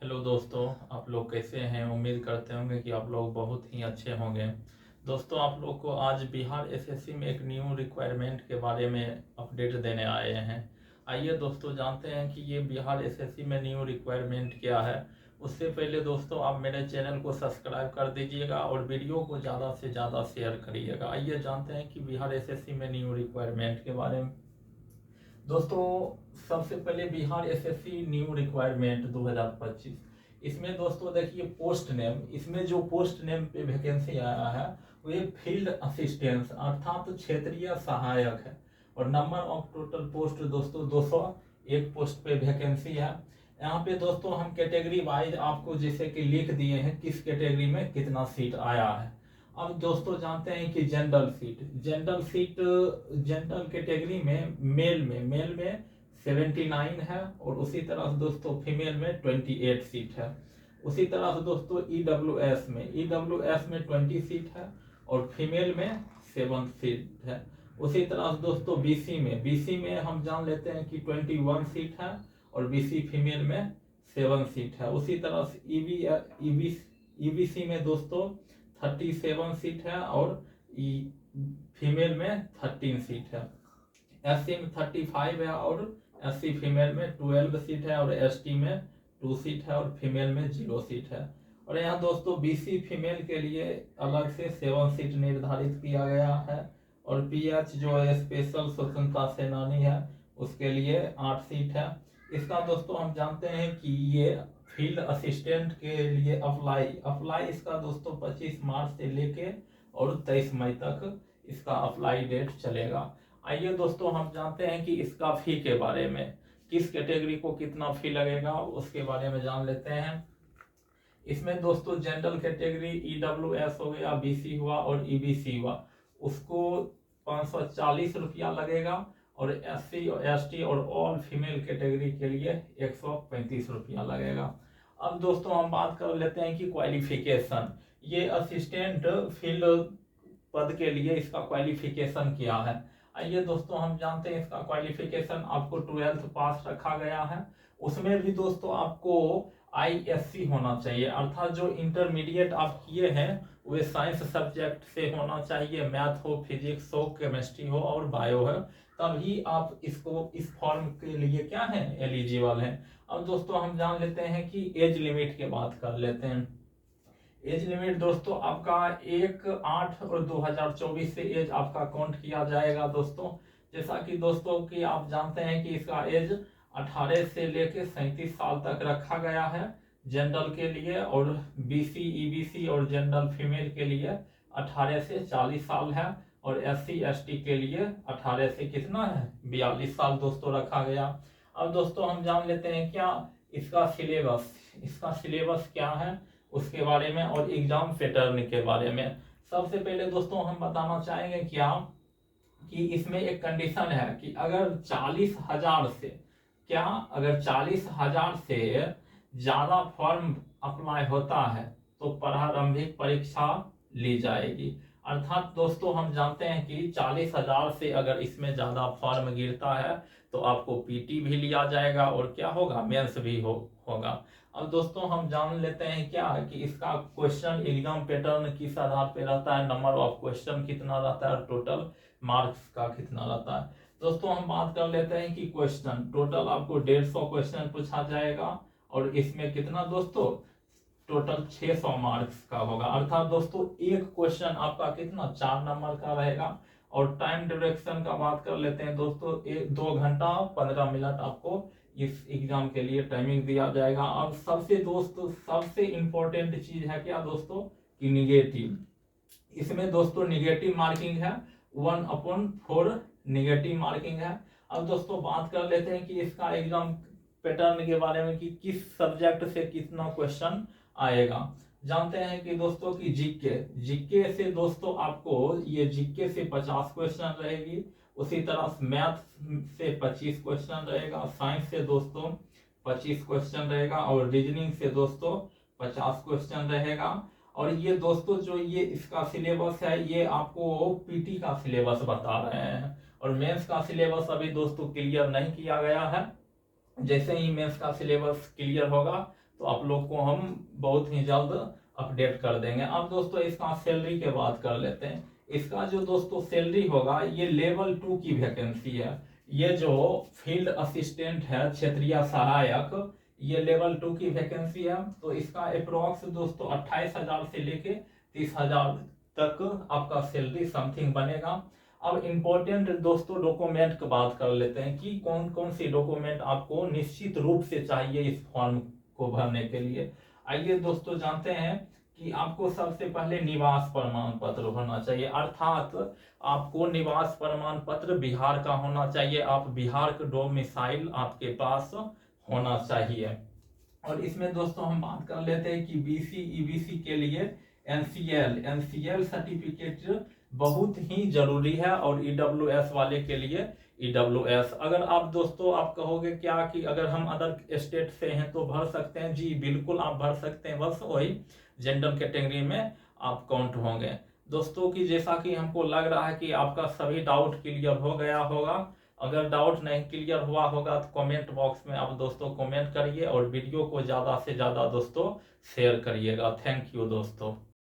Hello दोस्तों, आप लोग कैसे हैं। उम्मीद करते होंगे कि आप लोग बहुत ही अच्छे होंगे। दोस्तों, आप लोग को आज बिहार एसएससी में एक न्यू रिक्वायरमेंट के बारे में अपडेट देने आए हैं। आइए दोस्तों, जानते हैं कि ये बिहार एसएससी में न्यू रिक्वायरमेंट क्या है। उससे पहले दोस्तों, आप मेरे चैनल को सब्सक्राइब कर दीजिएगा और वीडियो को ज़्यादा से ज़्यादा शेयर करिएगा। आइए जानते हैं कि बिहार एसएससी में न्यू रिक्वायरमेंट के बारे में। दोस्तों, सबसे पहले बिहार एसएससी न्यू रिक्वायरमेंट 2025। इसमें दोस्तों देखिए, पोस्ट नेम, इसमें जो पोस्ट नेम पे वैकेंसी आया है वो ये फील्ड असिस्टेंट अर्थात तो क्षेत्रीय सहायक है। और नंबर ऑफ टोटल पोस्ट दोस्तों 201 पोस्ट पे वैकेंसी है। यहाँ पे दोस्तों हम कैटेगरी वाइज आपको जैसे कि लिख दिए हैं किस कैटेगरी में कितना सीट आया है। अब दोस्तों जानते हैं कि जनरल कैटेगरी में मेल में 79 है और उसी तरह से दोस्तों फीमेल में 28 सीट है। उसी तरह से दोस्तों ईडब्ल्यूएस में 20 सीट है और फीमेल में 7 सीट है। उसी तरह से दोस्तों बीसी में हम जान लेते हैं कि 21 सीट है और बीसी फीमेल में 7 सीट है। उसी तरह से ईबीसी में दोस्तों 37 सीट है और फीमेल में 13 सीट है। एससी में 35 है और एससी फीमेल में 12 सीट है और एसटी में 2 सीट है और फीमेल में 0 सीट है। और यहाँ दोस्तों बीसी फीमेल के लिए अलग से 7 सीट निर्धारित किया गया है और पीएच जो है स्पेशल स्वतंत्रता सेनानी है उसके लिए 8 सीट है। इसका दोस्तों हम जानते हैं कि ये फील्ड असिस्टेंट के लिए अप्लाई इसका दोस्तों 25 मार्च से लेके और 23 मई तक इसका अप्लाई डेट चलेगा। आइए दोस्तों, हम जानते हैं कि इसका फी के बारे में, किस कैटेगरी को कितना फी लगेगा उसके बारे में जान लेते हैं। इसमें दोस्तों जनरल कैटेगरी ईडब्ल्यूएस हो गया, बीसी हुआ और ईबीसी हुआ, उसको 540 रुपया लगेगा और एससी और एसटी और ऑल फीमेल कैटेगरी के लिए 135 रुपया लगेगा। अब दोस्तों हम बात कर लेते हैं कि क्वालिफिकेशन, ये असिस्टेंट फील्ड पद के लिए इसका क्वालिफिकेशन क्या है। आइए दोस्तों हम जानते हैं इसका क्वालिफिकेशन आपको 12th पास रखा गया है। उसमें भी दोस्तों आपको आईएससी होना चाहिए, अर्थात जो इंटरमीडिएट आप किए हैं वे साइंस सब्जेक्ट से होना चाहिए, मैथ हो, फिजिक्स हो, केमिस्ट्री हो और बायो है, तभी आप इसको इस फॉर्म के लिए क्या है एलिजिबल हैं। अब दोस्तों हम जान लेते हैं कि एज लिमिट की बात कर लेते हैं। एज लिमिट दोस्तों आपका 1/8/2024 से एज आपका काउंट किया जाएगा दोस्तों। जैसा कि दोस्तों कि आप जानते हैं कि इसका एज 18 से लेके 37 साल तक रखा गया है जनरल के लिए, और बीसी ईबीसी और जनरल फीमेल के लिए 18 से 40 साल है और एससी एसटी के लिए 18 से कितना है 42 साल दोस्तों रखा गया। अब दोस्तों हम जान लेते हैं क्या इसका सिलेबस क्या है उसके बारे में और एग्जाम पैटर्न के बारे में। सबसे पहले दोस्तों हम बताना चाहेंगे क्या कि इसमें एक कंडीशन है कि अगर 40,000 से ज्यादा फॉर्म अप्लाई होता है तो प्रारंभिक परीक्षा ली जाएगी। अर्थात दोस्तों हम जानते हैं कि 40,000 से अगर इसमें ज्यादा फॉर्म गिरता है तो आपको पीटी भी लिया जाएगा और क्या होगा मेंस भी होगा। अब दोस्तों हम जान लेते हैं क्या कि इसका क्वेश्चन एग्जाम पैटर्न किस आधार पे रहता है, नंबर ऑफ क्वेश्चन कितना रहता है, टोटल मार्क्स का कितना रहता है। दोस्तों हम बात कर लेते हैं कि क्वेश्चन टोटल आपको 150 क्वेश्चन पूछा जाएगा और इसमें कितना दोस्तों टोटल 600 मार्क्स का होगा। अर्थात दोस्तों एक क्वेश्चन आपका कितना 4 नंबर का रहेगा। और टाइम ड्यूरेक्शन का बात कर लेते हैं दोस्तों, 2 घंटा 15 मिनट आपको इस एग्जाम के लिए टाइमिंग दिया जाएगा। अब सबसे इंपॉर्टेंट चीज है क्या दोस्तों कि निगेटिव, इसमें दोस्तों निगेटिव मार्किंग है 1/4 निगेटिव मार्किंग है। अब दोस्तों बात कर लेते हैं कि इसका एग्जाम पैटर्न के बारे में कि किस सब्जेक्ट से कितना क्वेश्चन आएगा। जानते हैं कि दोस्तों कि जीके से दोस्तों आपको ये जीके से 50 क्वेश्चन रहेगी। उसी तरह मैथ से 25 क्वेश्चन रहेगा, साइंस से दोस्तों 25 क्वेश्चन रहेगा और रीजनिंग से दोस्तों 50 क्वेश्चन रहेगा। और ये दोस्तों जो ये इसका सिलेबस है ये आपको पीटी का सिलेबस बता रहे हैं और मेंस का सिलेबस अभी दोस्तों क्लियर नहीं किया गया है। जैसे ही मेंस का सिलेबस क्लियर होगा तो आप लोग को हम बहुत ही जल्द अपडेट कर देंगे। अब दोस्तों इसका सैलरी के बात कर लेते हैं। इसका जो दोस्तों सैलरी होगा, ये लेवल 2 की वैकेंसी है। ये जो फील्ड असिस्टेंट है, क्षेत्रीय सहायक, ये लेवल 2 की वैकेंसी है। तो इसका अप्रोक्स दोस्तों 28,000 से लेके 30,000 तक आपका सैलरी समथिंग बनेगा। अब इम्पोर्टेंट दोस्तों डॉक्यूमेंट की बात कर लेते हैं कि कौन कौन सी डॉक्यूमेंट आपको निश्चित रूप से चाहिए इस फॉर्म को भरने के लिए। आइए दोस्तों जानते हैं कि आपको सबसे पहले निवास प्रमाण पत्र होना चाहिए, अर्थात आपको निवास प्रमाण पत्र बिहार का होना चाहिए। आप बिहार का डोमिसाइल आपके पास होना चाहिए। और इसमें दोस्तों हम बात कर लेते हैं कि बीसी ईबीसी के लिए एनसीएल सर्टिफिकेट बहुत ही जरूरी है, और ईडब्ल्यूएस वाले के लिए ईडब्ल्यूएस। अगर आप दोस्तों आप कहोगे क्या कि अगर हम अदर स्टेट से हैं तो भर सकते हैं, जी बिल्कुल आप भर सकते हैं, बस वही जनरल कैटेगरी में आप काउंट होंगे। दोस्तों की जैसा कि हमको लग रहा है कि आपका सभी डाउट क्लियर हो गया होगा। अगर डाउट नहीं क्लियर हुआ होगा तो कमेंट बॉक्स में आप दोस्तों कमेंट करिए, और वीडियो को ज़्यादा से ज़्यादा दोस्तों शेयर करिएगा। थैंक यू दोस्तों।